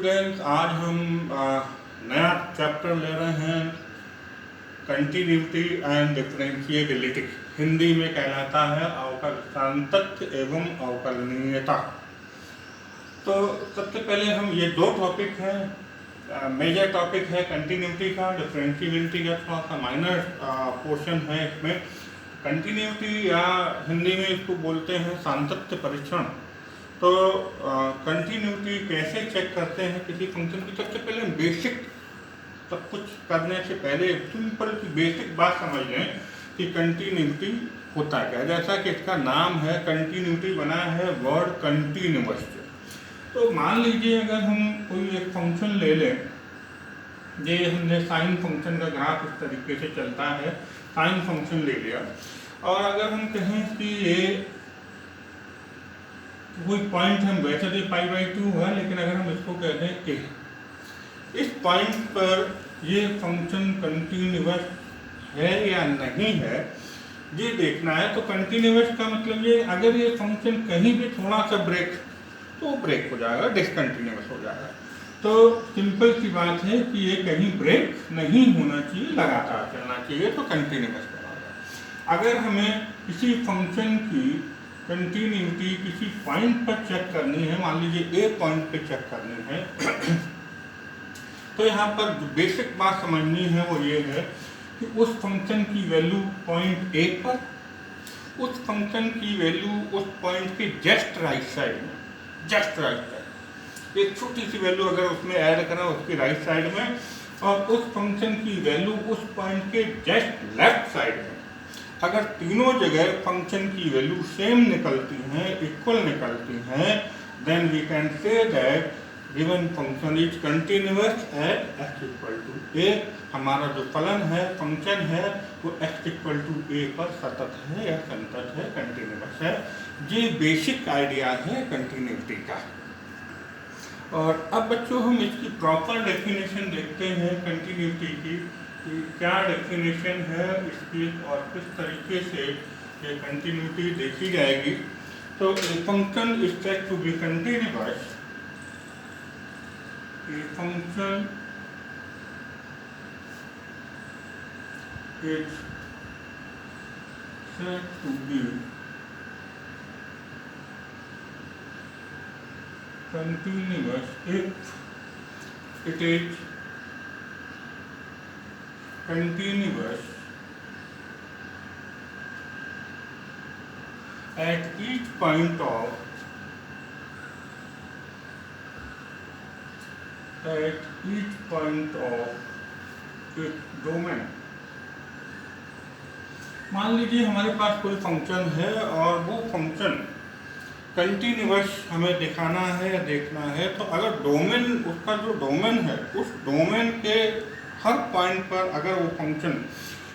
Students, आज हम नया चैप्टर ले रहे हैं कंटिन्यूटी एंड डिफरेंशिएबिलिटी। हिंदी में कहलाता है अवकल सातत्य एवं अवकलनीयता। तो सबसे पहले हम ये दो टॉपिक हैं, मेजर टॉपिक है कंटिन्यूटी का, डिफरेंशिएबिलिटी का थोड़ा सा माइनर पोर्शन है। इसमें कंटिन्यूटी या हिंदी में इसको बोलते हैं सातत्य परीक्षण। तो कंटिन्यूटी कैसे चेक करते हैं किसी फंक्शन की? सबसे पहले बेसिक, सब कुछ करने से पहले सिंपल की बेसिक बात समझ लें कि कंटिन्यूटी होता क्या है। जैसा कि इसका नाम है, कंटिन्यूटी बना है वर्ड कंटिन्यूअस। तो मान लीजिए अगर हम कोई एक फंक्शन ले लें, ये हमने साइन फंक्शन का ग्राफ इस तरीके से चलता है, साइन फंक्शन ले लिया, और अगर हम कहें कि ये कोई पॉइंट हम वैसे तो π/2 है, लेकिन अगर हम इसको कह दें a, इस पॉइंट पर ये फंक्शन कंटिन्यूअस है या नहीं है ये देखना है। तो कंटिन्यूअस का मतलब ये, अगर ये फंक्शन कहीं भी थोड़ा सा ब्रेक, तो ब्रेक हो जाएगा, डिसकंटिन्यूअस हो जाएगा। तो सिंपल सी बात है कि ये कहीं ब्रेक नहीं होना चाहिए, लगातार चलना चाहिए, तो कंटिन्यूअस कराएगा। अगर हमें किसी फंक्शन की कंटिन्यूटी किसी पॉइंट पर चेक करनी है, मान लीजिए ए पॉइंट पे चेक करनी है तो यहाँ पर जो बेसिक बात समझनी है वो ये है कि उस फंक्शन की वैल्यू पॉइंट ए पर, उस फंक्शन की वैल्यू उस पॉइंट के जस्ट राइट साइड में, जस्ट राइट साइड, एक छोटी सी वैल्यू अगर उसमें ऐड करें उसकी राइट साइड में, और उस फंक्शन की वैल्यू उस पॉइंट के जस्ट लेफ्ट साइड में। अगर तीनों जगह फंक्शन की वैल्यू सेम निकलती हैं, इक्वल निकलती हैं, then we can say that given function is continuous at x=a। हमारा जो फलन है, फंक्शन है, वो x=a पर सतत है या संतत है, कंटिन्यूअस है। ये बेसिक आइडिया है कंटिन्यूटी का। और अब बच्चों हम इसकी प्रॉपर डेफिनेशन देखते हैं कंटिन्यूटी की, कि क्या डेफिनेशन है इसकी और किस तरीके से ये कंटिन्यूटी देखी जाएगी। तो a function is said to be continuous, a function is said to be continuous if it is continuous at each point of its domain। मान लीजिए हमारे पास कोई फंक्शन है और वो फंक्शन कंटिन्यूअस हमें दिखाना है या देखना है, तो अगर डोमेन, उसका जो डोमेन है, उस डोमेन के हर पॉइंट पर अगर वो फंक्शन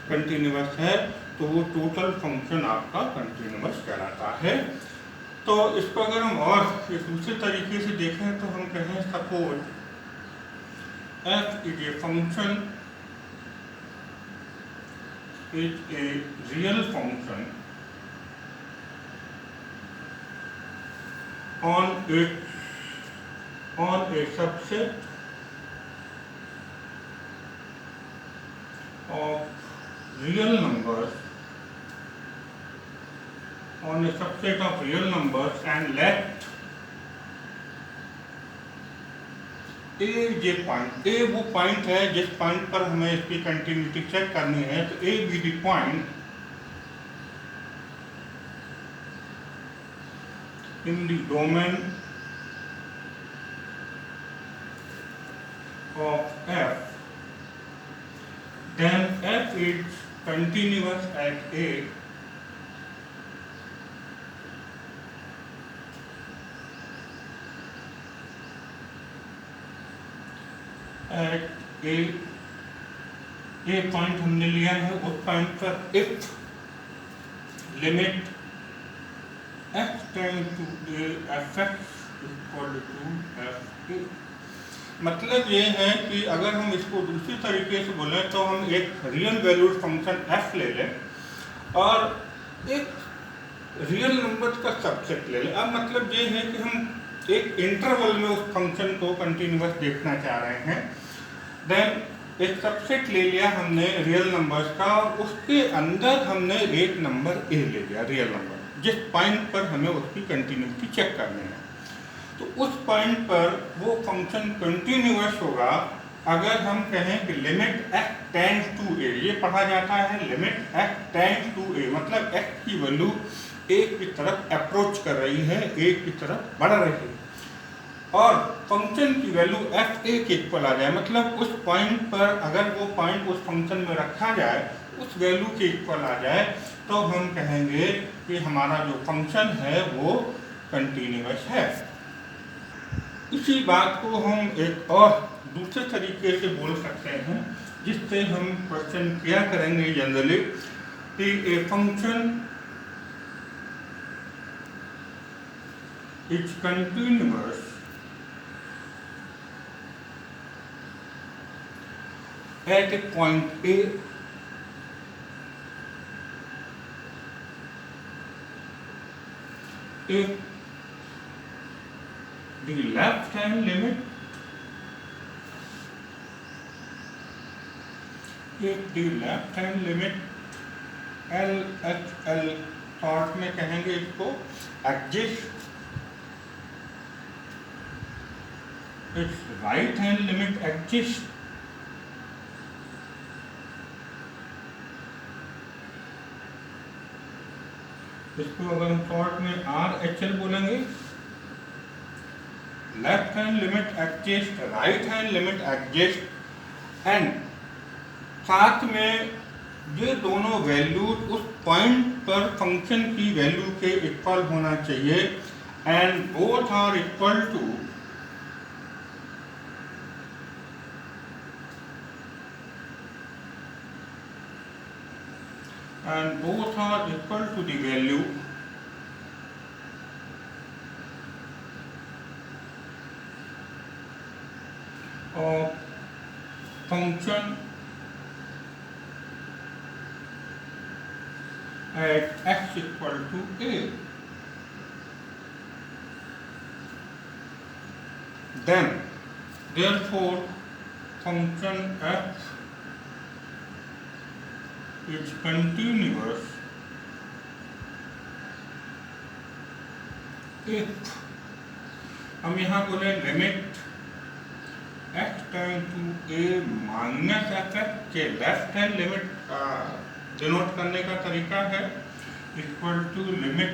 कंटिन्यूअस है तो वो टोटल फंक्शन आपका कंटिन्यूअस कहलाता है। तो इसको अगर हम और एक दूसरे तरीके से देखें तो हम कहें suppose f is a function, is a real function on a subset of real numbers, on a subset of real numbers, and let a is a point, a वो पॉइंट है जिस पॉइंट पर हमें इसकी कंटिन्यूटी चेक करनी है। तो a be the point in the domain of f, then f is continuous at a point हमने लिया है, उस पॉइंट पर if limit x tends to a fx equal to f। मतलब ये है कि अगर हम इसको दूसरी तरीके से बोलें तो हम एक रियल वैल्यूड फंक्शन f ले लें और एक रियल नंबर का सबसेट ले लें। अब मतलब ये है कि हम एक इंटरवल में उस फंक्शन को कंटिन्यूअस देखना चाह रहे हैं, देन एक सबसेट ले लिया हमने रियल नंबर्स का और उसके अंदर हमने एक नंबर ए ले लिया रियल नंबर, जिस पॉइंट पर हमें उसकी कंटिन्यूटी चेक करनी है। तो उस पॉइंट पर वो फंक्शन कंटिन्यूअस होगा अगर हम कहें कि limit x tends to a, ये पढ़ा जाता है limit x tends to a, मतलब x की वैल्यू a की तरफ अप्रोच कर रही है, a की तरफ बढ़ रही है, और फंक्शन की वैल्यू f a के इक्वल आ जाए, मतलब उस पॉइंट पर अगर वो पॉइंट उस फंक्शन में रखा जाए, उस वैल्यू के इक्वल आ जाए, तो हम कहेंगे कि हमारा जो फंक्शन है वो कंटिन्यूअस है। इसी बात को हम एक और दूसरे तरीके से बोल सकते हैं, जिससे हम क्वेश्चन किया करेंगे जनरली कि ए function is continuous at a point A if the left hand limit LHL short में कहेंगे इसको exist, its right hand limit exists इसको अगर हम शॉर्ट में RHL बोलेंगे, left hand limit exist, right hand limit exist, and साथ में ये दोनों वैल्यूज उस पॉइंट पर फंक्शन की वैल्यू के इक्वल होना चाहिए, and both are equal to the value of function at x equal to a, then therefore function f is continuous if हम यहाँ बोले limit x tend to a minus F के left hand limit denote करने का तरीका है equal to limit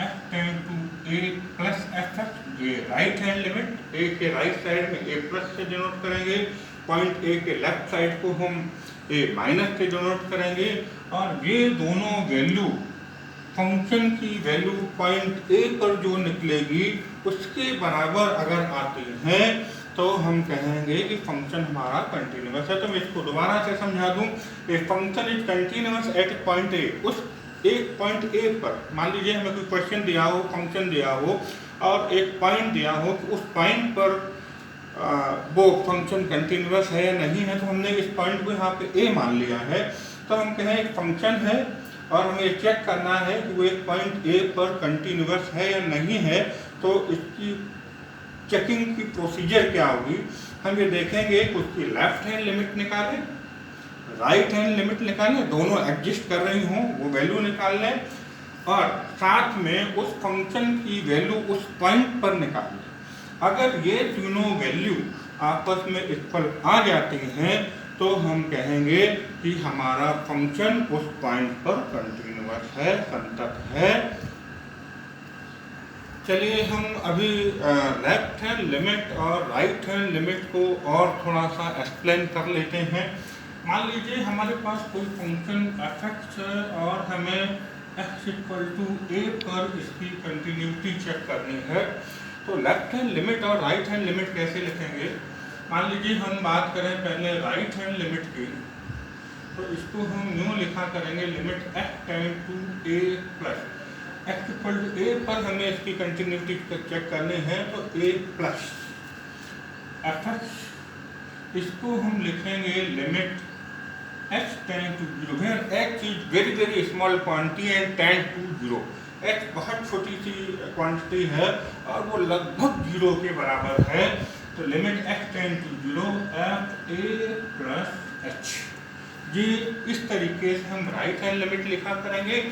x tend to a plus F, ये right hand limit, a के राइट साइड में a प्लस से डिनोट करेंगे, पॉइंट a के लेफ्ट साइड को हम a माइनस से डिनोट करेंगे, और ये दोनों वैल्यू फंक्शन की वैल्यू पॉइंट ए पर जो निकलेगी उसके बराबर अगर आती है तो हम कहेंगे कि फंक्शन हमारा कंटिन्यूअस है। तो मैं इसको दोबारा से समझा दूं, ए function is continuous eight point A, उस एक पॉइंट ए पर मान लीजिए हमें कोई क्वेश्चन दिया हो, फंक्शन दिया हो और एक पॉइंट दिया हो कि उस पॉइंट पर वो फंक्शन कंटिन्यूअस है या नहीं है, तो हमने इस पॉइंट को यहाँ पे ए मान लिया है, तो हम कहें एक फंक्शन है और हमें चेक करना है कि वो एक पॉइंट ए पर कंटिन्यूअस है या नहीं है। तो इसकी चेकिंग की प्रोसीजर क्या होगी, हम ये देखेंगे कि उसकी लेफ्ट हैंड लिमिट निकालें, राइट हैंड लिमिट निकालें, दोनों एग्जिस्ट कर रही हों वो वैल्यू निकाल लें, और साथ में उस फंक्शन की वैल्यू उस पॉइंट पर निकाल लें। अगर ये तीनों वैल्यू आपस में इक्वल आ जाती हैं तो हम कहेंगे कि हमारा फंक्शन उस पॉइंट पर कंटिन्यूअस है, संतत है। चलिए हम अभी लेफ्ट हैंड लिमिट और राइट हैंड लिमिट को और थोड़ा सा एक्सप्लेन कर लेते हैं। मान लीजिए हमारे पास कोई फंक्शन f(x) है और हमें x इक्वल टू a पर इसकी कंटिन्यूटी चेक करनी है, तो लेफ्ट हैंड लिमिट और राइट हैंड लिमिट कैसे लिखेंगे। मान लीजिए हम बात करें पहले राइट हैंड लिमिट की, तो इसको हम यूँ लिखा करेंगे limit x tend to a plus x equal to a पर हमें इसकी कंटिन्यूटी चेक करनी है, तो a प्लस f(x), इसको हम लिखेंगे limit x tend to 0, where x is very very small quantity and tend to 0, x बहुत छोटी सी क्वांटिटी है और वो लगभग 0 के बराबर है, तो limit x tend to 0 F A plus H. ये इस तरीके से हम राइट हैंड लिमिट लिखा करेंगे।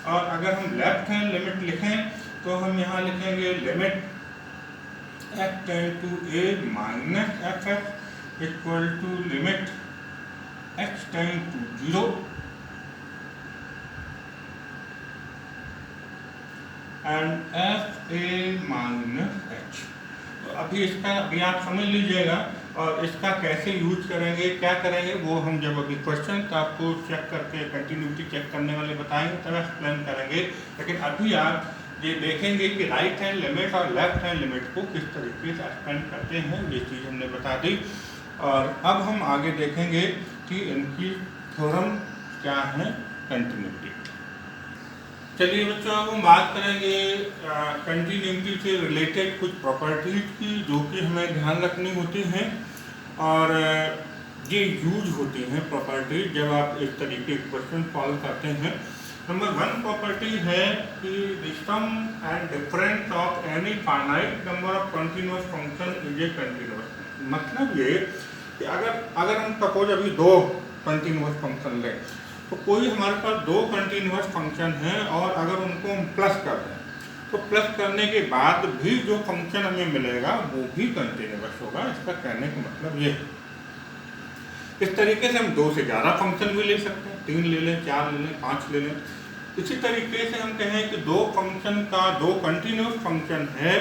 और अगर हम लेफ्ट हैंड लिमिट लिखें तो हम यहाँ लिखेंगे limit f tend to a minus F F equal to limit x tend to 0 and F A minus H. तो अभी आप समझ लीजिएगा और इसका कैसे यूज करेंगे, क्या करेंगे, वो हम जब अभी क्वेश्चन आपको चेक करके कंटिन्यूटी चेक करने वाले बताएंगे तब एक्सप्लेन करेंगे। लेकिन अभी आप ये देखेंगे कि राइट हैंड लिमिट और लेफ्ट हैंड लिमिट को किस तरीके से एक्सप्लेन करते हैं, ये चीज़ हमने बता दी। और अब हम आगे देखेंगे कि इनकी थ्योरम क्या है कंटिन्यूटी। चलिए बच्चों, अब हम बात करेंगे कंटिन्यूटी से रिलेटेड कुछ प्रॉपर्टीज की जो कि हमें ध्यान रखनी होती हैं और ये यूज होती हैं प्रॉपर्टीज जब आप इस तरीके के क्वेश्चन सॉल्व करते हैं। नंबर 1 प्रॉपर्टी है कि the sum and difference of any finite number of continuous function is a continuous. मतलब ये कि अगर हम सपोज अभी 2 कंटिन्यूअस फंक्शन लें, तो कोई हमारे पास 2 कंटिन्यूअस फंक्शन हैं और अगर उनको हम प्लस कर दें तो प्लस करने के बाद भी जो फंक्शन हमें मिलेगा वो भी कंटिन्यूअस होगा। इसका कहने का मतलब ये है। इस तरीके से हम 2 से ज़्यादा फंक्शन भी ले सकते हैं, 3 ले लें, 4 ले लें, 5 ले लें। इसी तरीके से हम कहें कि 2 फंक्शन का 2 कंटिन्यूअस फंक्शन है,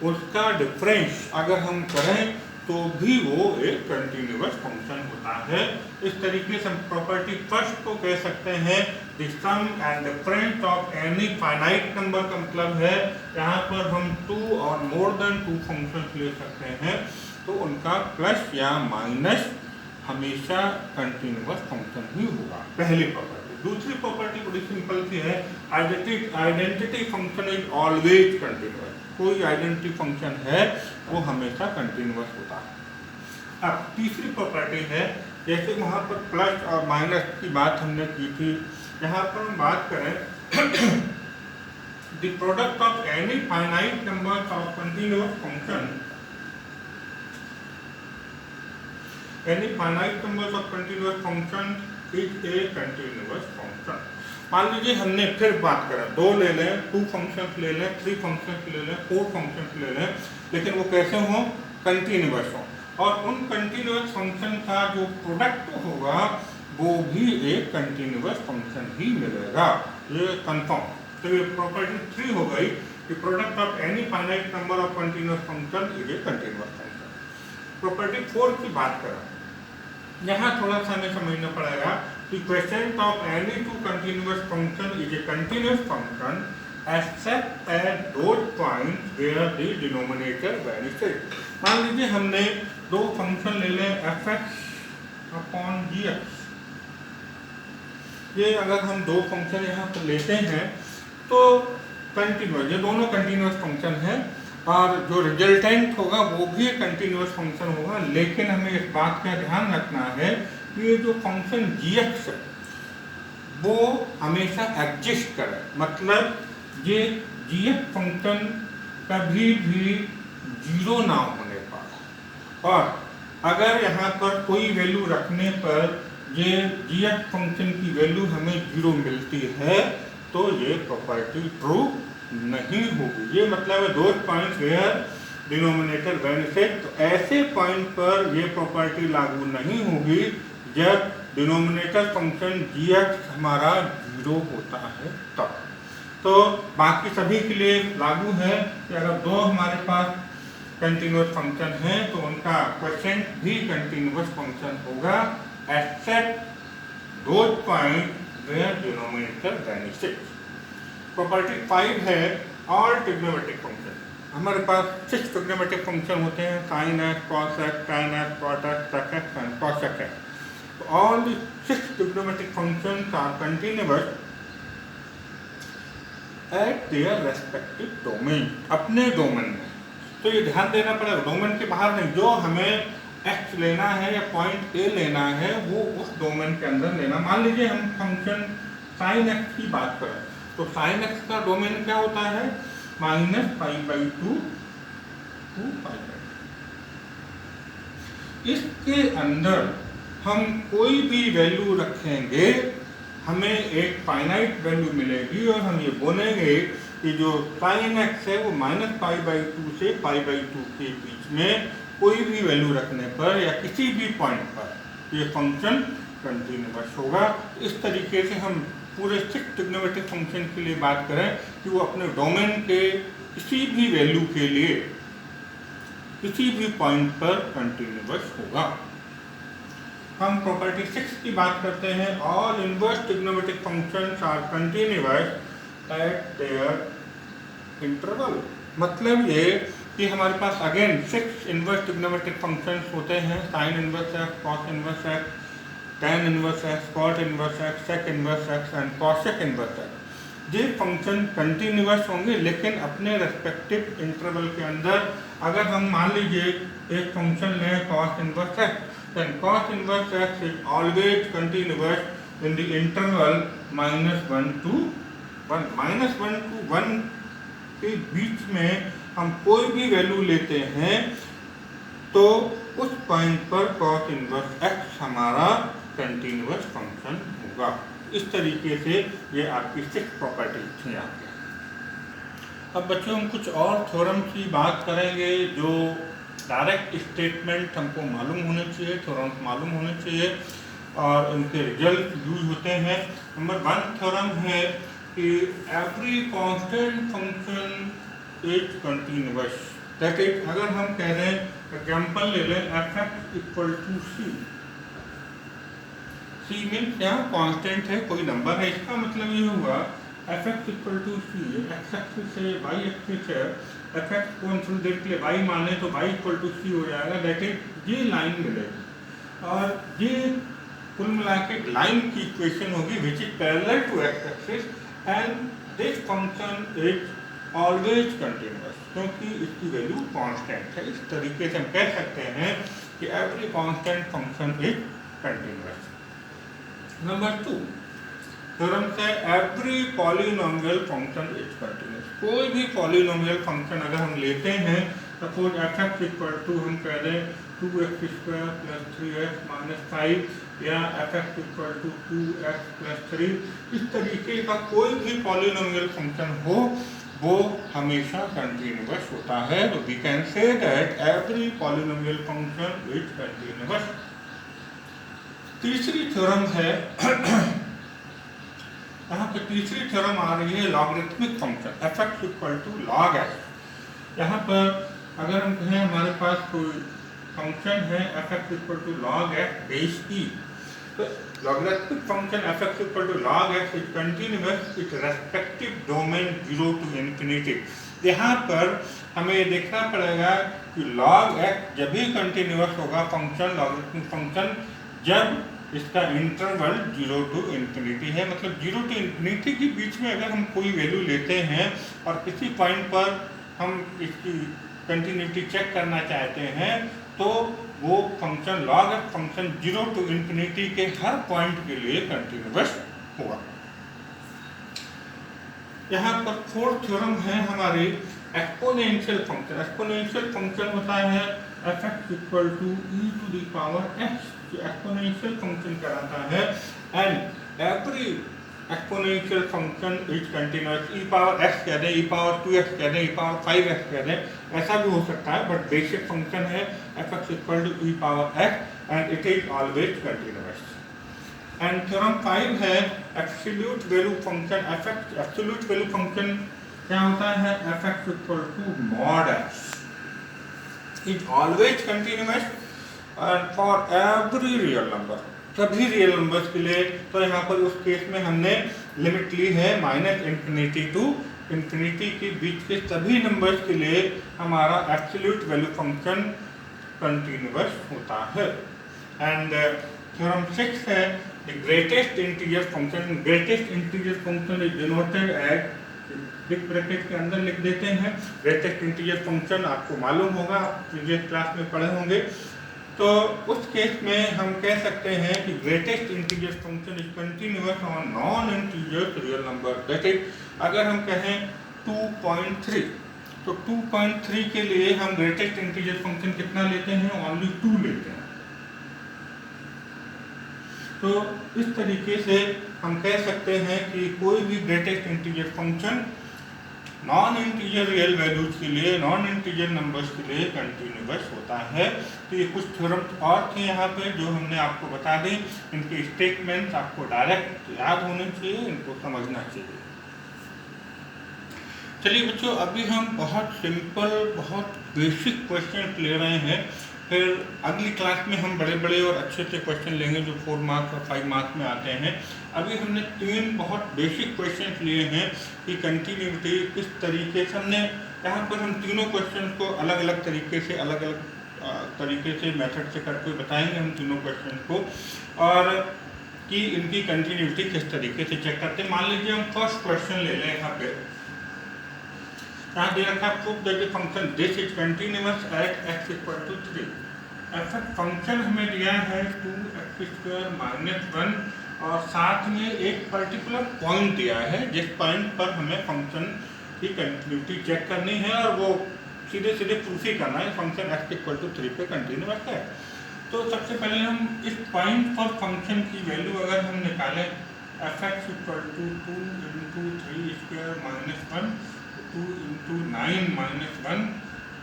उसका डिफरेंस अगर हम करें तो भी वो एक कंटिन्यूअस फंक्शन होता है। इस तरीके से हम प्रॉपर्टी फर्स्ट को कह सकते हैं the sum and difference of any finite number का मतलब है यहाँ पर हम 2 और मोर देन 2 फंक्शंस ले सकते हैं, तो उनका प्लस या माइनस हमेशा कंटिन्यूअस फंक्शन ही होगा, पहली प्रॉपर्टी। दूसरी प्रॉपर्टी बड़ी सिंपल सी है, identity function is always continuous. कोई आइडेंटिटी फंक्शन है वो हमेशा कंटिन्यूअस होता है। अब तीसरी प्रॉपर्टी है, जैसे वहाँ पर प्लस और माइनस की बात हमने की थी, यहाँ पर हम बात करें the product of any finite number of continuous function, any finite number of continuous function is a continuous function. मान लीजिए हमने फिर बात करें 2 ले लें, 2 फंक्शंस ले लें, 3 फंक्शंस ले लें, 4 फंक्शंस ले लें, लेकिन वो कैसे हों, कंटिन्यूअस हों, और उन कंटिन्यूअस फंक्शन का जो प्रोडक्ट होगा वो भी एक कंटिन्यूअस फंक्शन ही मिलेगा, ये कंफर्म। तो ये प्रॉपर्टी 3 हो गई कि product of any finite number of continuous function is a continuous function. Property 4 की बात करें, यहाँ थोड़ा सा हमें समझना पड़ेगा कि question of any 2 continuous function is a continuous function except at those points where the denominator varies. मान लीजिए हमने 2 फंक्शन ले लें fx अपॉन gx। ये अगर हम 2 फंक्शन यहाँ पर लेते हैं तो कंटिन्यूअस, ये दोनों कंटिन्यूअस फंक्शन हैं और जो रिजल्टेंट होगा वो भी एक कंटिन्यूअस फंक्शन होगा। लेकिन हमें इस बात का ध्यान रखना है कि ये जो फंक्शन gx है वो हमेशा एग्जिस्ट करे, मतलब ये gx फंक्शन कभी भी 0 ना होने पर, और अगर यहाँ पर कोई वैल्यू रखने पर ये gx फंक्शन की वैल्यू हमें 0 मिलती है तो ये प्रॉपर्टी ट्रू नहीं होगी। ये मतलब है 2 पॉइंट्स वेयर डिनोमिनेटर वेरीज। तो ऐसे पॉइंट पर ये प्रॉपर्टी लागू नहीं होगी जब डिनोमिनेटर फंक्शन gx हमारा 0 होता है तब। तो बाकी सभी के लिए लागू है कि अगर 2 हमारे पास कंटिन्यूअस फंक्शन है तो उनका क्वोशिएंट भी कंटिन्यूअस फंक्शन होगा except those point where denominator varies. Property 5 है ऑल ट्रिग्नोमेट्रिक फंक्शन। हमारे पास 6 ट्रिग्नोमेट्रिक फंक्शन होते हैं, sin x, cos x, tan x, cot x, sec x and cos x। All 6 trigonometric functions are continuous at their respective domain, अपने domain में। तो ये ध्यान देना पड़ेगा, डोमेन के बाहर नहीं, जो हमें x लेना है या पॉइंट a लेना है वो उस डोमेन के अंदर लेना। मान लीजिए हम फंक्शन sin x की बात करें तो साइन एक्स का डोमेन क्या होता है, minus pi by two to pi by. इसके अंदर हम कोई भी वैल्यू रखेंगे हमें एक फाइनाइट वैल्यू मिलेगी और हम ये बोलेंगे कि जो साइन एक्स है वो माइनस पाई बाई टू से पाई बाई टू के बीच में कोई भी वैल्यू रखने पर या किसी भी पॉइंट पर ये फंक्शन कंटिन्यूअस होगा। इस तरीके से हम पूरे 6 ट्रिग्नोमेट्रिक फंक्शन के लिए बात करें कि वो अपने डोमेन के किसी भी वैल्यू के लिए किसी भी पॉइंट पर कंटिन्यूअस होगा। हम प्रॉपर्टी 6 की बात करते हैं। All inverse trigonometric functions are continuous at their interval. मतलब ये कि हमारे पास अगेन 6 इनवर्स ट्रिग्नोमेट्रिक फंक्शंस होते हैं, sine inverse X, cos inverse X, tan inverse X, cot inverse X, sec inverse X and cosec inverse X. ये function continuous होंगे लेकिन अपने रेस्पेक्टिव इंटरवल के अंदर। अगर हम मान लीजिए एक फंक्शन लें cos inverse x, then cos inverse x is always continuous in the interval -1 to 1। -1 to 1 के बीच में हम कोई भी वैल्यू लेते हैं तो उस पॉइंट पर cos इनवर्स x हमारा कंटिन्यूअस फंक्शन होगा। इस तरीके से ये आपकी 6 प्रॉपर्टी थी आपके। अब बच्चों हम कुछ और थ्योरम की बात करेंगे जो डायरेक्ट स्टेटमेंट हमको मालूम होने चाहिए, थ्योरम मालूम होने चाहिए और उनके रिजल्ट यूज होते हैं। नंबर 1 थ्योरम है कि every constant function is continuous. That is, अगर हम कह रहे हैं एग्जांपल ले लें f(x) equal to c। c means क्या, कांस्टेंट है, कोई नंबर है। इसका मतलब ये हुआ f(x) equal to c, x axis है, y एक्सिस है। f(x) को हम थोड़ी देर के लिए y माने तो y इक्वल टू c हो जाएगा। दैट इज ये लाइन मिलेगी और ये कुल मिला के लाइन की इक्वेशन होगी which is parallel to x axis and this function is always continuous, क्योंकि इसकी वैल्यू कांस्टेंट है। इस तरीके से हम कह सकते हैं कि every constant function is continuous. Number 2 theorem से every polynomial function is continuous. कोई भी पॉलिनोमियल फंक्शन अगर हम लेते हैं, सपोज f(x) इक्वल टू हम कह दें 2x² + 3x - 5 या f(x) इक्वल टू 2x + 3, इस तरीके का कोई भी पॉलिनोमियल फंक्शन हो वो हमेशा कंटिन्यूअस होता है। तो we can say that every polynomial function is continuous. तीसरी थ्योरम है यहाँ पे तीसरी थ्योरम आ रही है logarithmic function f(x) equal to log x। यहाँ पर अगर हम कहें हमारे पास कोई फंक्शन है f(x) equal to log x base e, तो logarithmic function f(x) equal to log x is continuous with respective domain 0 to ∞। यहाँ पर हमें ये देखना पड़ेगा कि log x जब भी कंटिन्यूअस होगा फंक्शन, लॉगरिथमिक फंक्शन, जब इसका इंटरवल 0 to ∞ है। मतलब 0 to ∞ के बीच में अगर हम कोई वैल्यू लेते हैं और किसी पॉइंट पर हम इसकी कंटिन्यूटी चेक करना चाहते हैं तो वो function log x function 0 to ∞ के हर पॉइंट के लिए कंटिन्यूअस होगा। यहाँ पर 4th थ्योरम है हमारी एक्सपोनेंशियल फंक्शन। एक्सपोनेंशियल फंक्शन होता है f(x) इक्वल टू e⁻x, जो एक्सपोनेंशियल फंक्शन कहलाता है। And every exponential function is continuous. e⁻x कह दें, e⁻2x कह दें, e⁻5x कह दें, ऐसा भी हो सकता है, बट बेसिक फंक्शन है f(x) equal to e⁻x and it is always continuous. And theorem 5 है absolute value function f(x). Absolute value function क्या होता है, f(x) equal to mod x is always continuous for every real number, सभी real numbers के लिए। तो यहाँ पर उस केस में हमने लिमिट ली है -∞ to ∞ के बीच के सभी नंबर्स के लिए हमारा एब्सोल्यूट वैल्यू फंक्शन कंटिन्यूअस होता है। एंड थ्योरम 6 है the greatest integer function. Greatest integer function is denoted as, big bracket के अंदर लिख देते हैं। ग्रेटेस्ट इंटीजर फंक्शन आपको मालूम होगा, प्रीवियस क्लास में पढ़े होंगे। तो उस केस में हम कह सकते हैं कि greatest integer function is continuous on non integer real number. That is, अगर हम कहें 2.3, तो 2.3 के लिए हम ग्रेटेस्ट इंटीजर फंक्शन कितना लेते हैं? ओनली 2 लेते हैं। तो इस तरीके से हम कह सकते हैं कि कोई भी greatest integer function non integer real values के लिए, नॉन इंटीजर नंबर्स के लिए कंटिन्यूअस होता है। तो ये कुछ थ्योरम्स और थे यहाँ पे जो हमने आपको बता दी। इनके स्टेटमेंट्स आपको डायरेक्ट याद होने चाहिए, इनको समझना चाहिए। चलिए बच्चों, अभी हम बहुत सिंपल, बहुत बेसिक क्वेश्चन ले रहे हैं। फिर अगली क्लास में हम बड़े बड़े और अच्छे अच्छे क्वेश्चन लेंगे जो 4 मार्क्स और 5 मार्क्स में आते हैं। अभी हमने 3 बहुत बेसिक क्वेश्चन लिए हैं कि कंटिन्यूटी किस तरीके से, हमने यहाँ पर हम तीनों क्वेश्चन को अलग अलग तरीके से, अलग अलग तरीके से मेथड से करके बताएंगे हम तीनों क्वेश्चन को, और कि इनकी कंटिन्यूटी किस तरीके से चेक करते हैं। मान लीजिए हम फर्स्ट क्वेश्चन ले लें। यहाँ पे यहाँ दे रखा है, proof that the function this is continuous at x equal to 3। ऐसा फंक्शन हमें दिया है 2x² - 1, और साथ में एक पर्टिकुलर पॉइंट दिया है जिस पॉइंट पर हमें फंक्शन की कंटिन्यूटी चेक करनी है, और वो सीधे सीधे प्रूफ ही करना है फंक्शन x इक्वल टू 3 पे कंटिन्यूअस है। तो सबसे पहले हम इस पॉइंट पर फंक्शन की वैल्यू अगर हम निकालें, f(x) equal to 2 × 3² - 1, 2 × 9 - 1,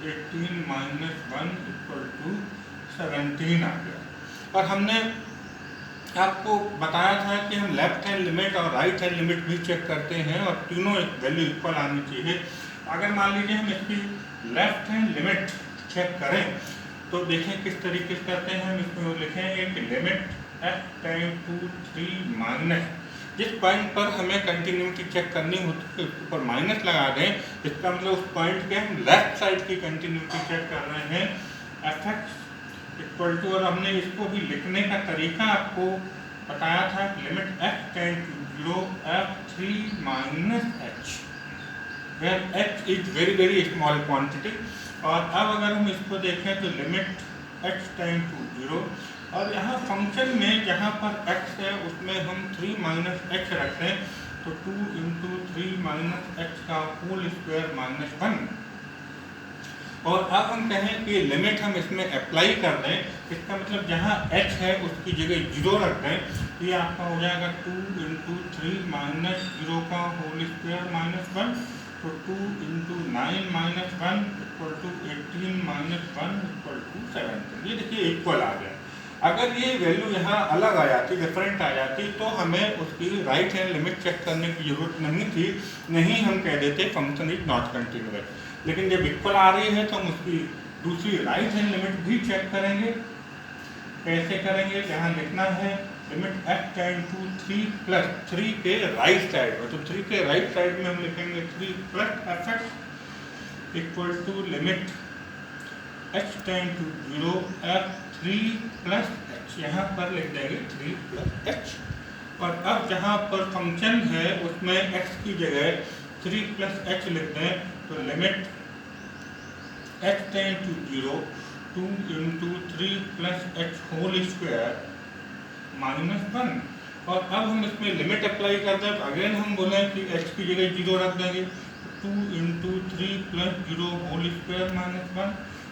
18 - 1 equal to 17 आ गया। और हमने आपको बताया था कि हम लेफ्ट हैंड लिमिट और राइट हैंड लिमिट भी चेक करते हैं, और तीनों वैल्यू इक्वल आनी चाहिए। अगर मान लीजिए हम इसकी लेफ्ट हैंड लिमिट चेक करें तो देखें किस तरीके से करते हैं। हम इसमें लिखेंगे कि लिमिट f(3) जिस पॉइंट पर हमें कंटिन्यूटी चेक करनी होती है उसके ऊपर माइनस लगा दें। इसका मतलब उस पॉइंट के हम लेफ्ट साइड की कंटिन्यूटी चेक कर रहे हैं। f(x) इक्वल टू, और हमने इसको भी लिखने का तरीका आपको बताया था, limit f(0) f(3) - h, where h is very very small quantity. और अब अगर हम इसको देखें तो लिमिट h(0), और यहाँ फंक्शन में जहाँ पर x है उसमें हम 3 - h रखते हैं, तो 2 × 3 - h का होल स्क्वायर -1। और अब हम कहें कि लिमिट हम इसमें अप्लाई कर दें, इसका मतलब जहाँ h है उसकी जगह 0 रख दें, तो ये आपका हो जाएगा 2 × 3 - 0 का होल स्क्वायर -1, तो 2 × 9 - 1 इक्वल टू 18 - 1 इक्वल टू 17। ये देखिए इक्वल आ गया। अगर ये वैल्यू यहाँ अलग आ जाती, डिफरेंट आ जाती, तो हमें उसकी राइट हैंड लिमिट चेक करने की जरूरत नहीं थी, नहीं हम कह देते फंक्शन इज नॉट कंटिन्यूअस। लेकिन जब इक्वल आ रही है तो हम उसकी दूसरी राइट हैंड लिमिट भी चेक करेंगे। कैसे करेंगे? यहाँ लिखना है लिमिट f(3) + 3 के राइट साइड में, तो 3 के राइट साइड में हम लिखेंगे 3 + f(x) equal to limit h(0) f(3) + h, यहाँ पर लिख देंगे 3 + h। और अब जहाँ पर फंक्शन है उसमें x की जगह 3 + h लिख दें, तो limit h(0) 2 × 3 + h whole square -1। और अब हम इसमें लिमिट अप्लाई कर दें, तो अगेन हम बोले कि h की जगह 0 रख देंगे, 2 × 3 + 0 होल स्क्वायर -1,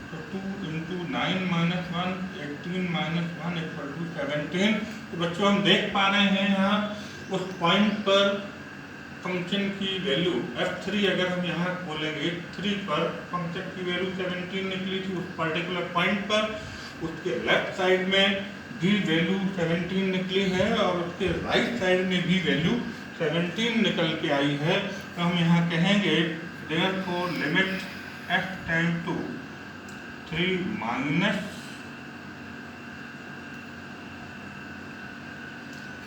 तो 2 × 9 - 1 18 - 1 इक्वल टू 17। तो बच्चों हम देख पा रहे हैं यहाँ उस पॉइंट पर फंक्शन की वैल्यू f(3) अगर हम यहाँ बोलेंगे 3 पर फंक्शन की वैल्यू 17 निकली थी उस पर्टिकुलर पॉइंट पर। उसके लेफ्ट साइड में भी वैल्यू 17 निकली है, और उसके राइट साइड में भी वैल्यू 17 निकल के आई है। तो हम यहाँ कहेंगे therefore limit f(3)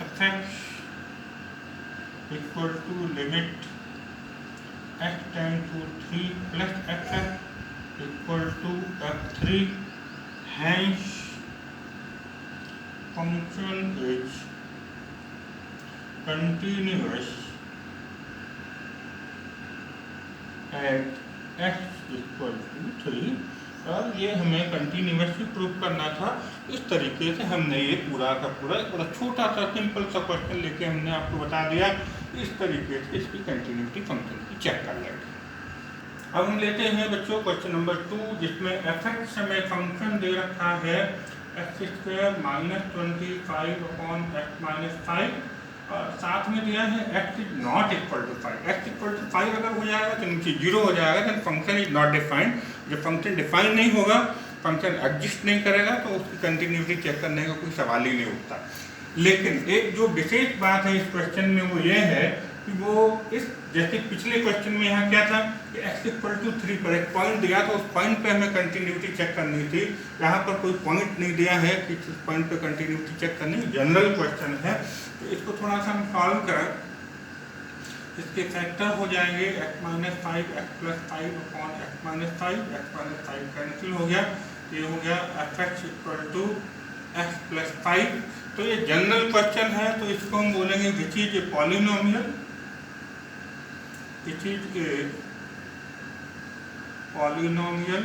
- f(x) equal to limit f(3) + f(x) equal to f(3), hence function is continuous at x equal to 3। और ये हमें कंटिन्यूअसली प्रूव करना था। इस तरीके से हमने ये पूरा का पूरा एक बड़ा छोटा सा सिंपल सा क्वेश्चन लेके हमने आपको बता दिया। इस तरीके से इसकी कंटिन्यूटी फंक्शन की चेक कर लेंगे। अब हम लेते हैं बच्चों क्वेश्चन नंबर 2, जिसमें fx हमें फंक्शन दे रखा है x² - 25 अपॉन x - 5 और साथ में दिया है x is not equal to 5। x equal to 5 अगर हो जाएगा तो नीचे 0 हो जाएगा, तो फंक्शन इज नॉट डिफाइंड। जब फंक्शन डिफाइन नहीं होगा, फंक्शन एग्जिस्ट नहीं करेगा, तो उसकी कंटिन्यूटी चेक करने का कोई सवाल ही नहीं उठता। लेकिन एक जो विशेष बात है इस क्वेश्चन में वो ये है कि वो इस जैसे पिछले क्वेश्चन में यहाँ क्या था कि x इक्वल टू 3 पर एक पॉइंट दिया, तो उस पॉइंट पे हमें कंटिन्यूटी चेक करनी थी। यहाँ पर कोई पॉइंट नहीं दिया है कि इस पॉइंट पे कंटिन्यूटी चेक करनी, जनरल क्वेश्चन है। तो इसको थोड़ा सा हम सॉल्व करें। इसके फैक्टर हो जाएंगे x - 5 x + 5 upon x - 5, x - 5 cancel हो गया, ये हो गया fx इक्वल टू x + 5। तो ये जनरल क्वेश्चन है, तो इसको हम बोलेंगे which is a polynomial, which is a polynomial.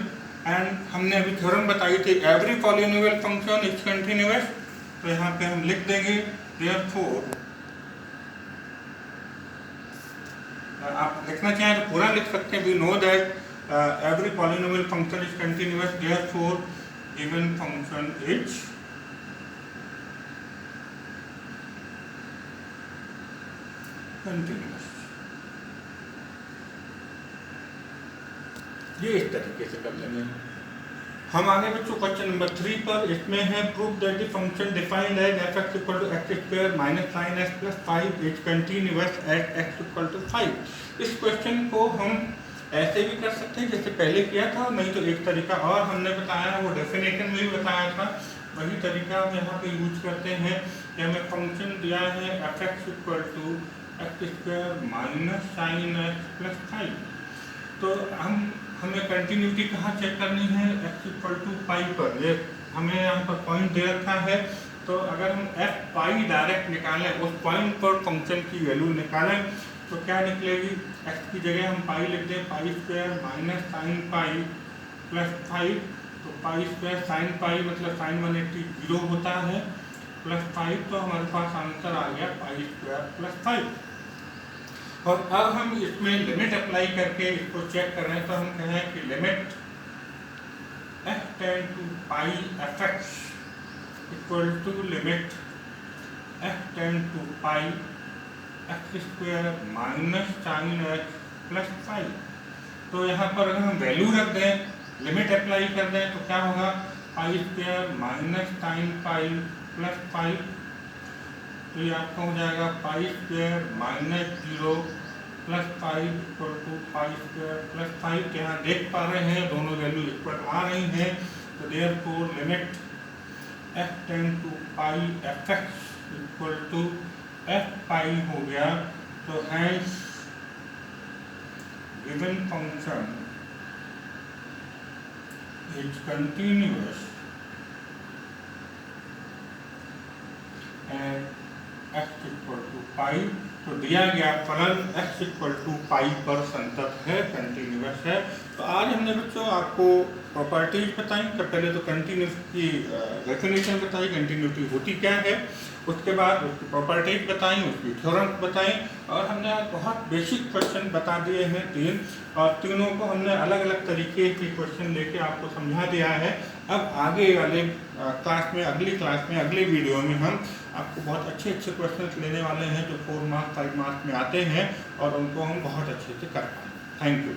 And हमने अभी थ्योरम बताई थी every polynomial function is continuous. तो यहाँ पे हम लिख देंगे देयरफॉर, आप लिखना चाहें तो पूरा लिख सकते हैं, we know that every polynomial function is continuous, therefore given function is continuous. ये इस तरीके से कर लेंगे। हम आगे बच्चों क्वेश्चन नंबर 3 पर, इसमें है prove that the function defined as f(x) = x² - sin x + 5 is continuous at x = 5। इस क्वेश्चन को हम ऐसे भी कर सकते हैं जैसे पहले किया था, नहीं तो एक तरीका और हमने बताया, वो डेफिनेशन में भी बताया था, वही तरीका हम यहाँ पे यूज करते हैं कि हमें फंक्शन दिया है f(x) = x² - sin x + 5। तो हमें कंटिन्यूटी कहाँ चेक करनी है, x = पाई पर। ये हमें यहाँ पर पॉइंट दे रखा है, तो अगर हम f पाई डायरेक्ट निकालें, उस पॉइंट पर फंक्शन की वैल्यू निकालें, तो क्या निकलेगी, x की जगह हम पाई लिख दें, π² - sin पाई + 5। तो π² sin पाई मतलब sin 180 0 होता है, +5, तो हमारे पास आंसर आ गया π² + 5। और अब हम इसमें लिमिट अप्लाई करके इसको चेक कर रहे हैं, तो हम कहें कि limit f tend to pi fx equal to limit f tend to pi x² - sin x + 5। तो यहाँ पर अगर हम वैल्यू रख दें, लिमिट अप्लाई कर दें, तो क्या होगा, π² - sin पाई + 5। तो ये आपका हो जाएगा π² - 0 + 5 = π² + 5। यहाँ देख पा रहे हैं दोनों वैल्यू इक्वल आ रही हैं, तो therefore limit f tend to pi fx equal to f pi हो गया। तो hence given function is continuous and x = pi. तो दिया गया फलन x = पाई पर संतत है, कंटिन्यूअस है। तो आज हमने बच्चों आपको प्रॉपर्टीज बताई। तो पहले तो कंटिन्यूस की डेफिनेशन बताई, कंटिन्यूटी होती क्या है, उसके बाद उसकी प्रॉपर्टीज बताई, उसकी थ्योरम्स बताई, और हमने आज बहुत बेसिक क्वेश्चन बता दिए हैं 3, और तीनों को हमने अलग अलग तरीके के क्वेश्चन लेके आपको समझा दिया है। अब आगे वाले क्लास में, अगली क्लास में, अगले वीडियो में हम आपको बहुत अच्छे क्वेश्चन लेने वाले हैं जो 4 मार्क्स 5 मार्क्स में आते हैं, और उनको हम बहुत अच्छे से कर पाएंगे। Thank you.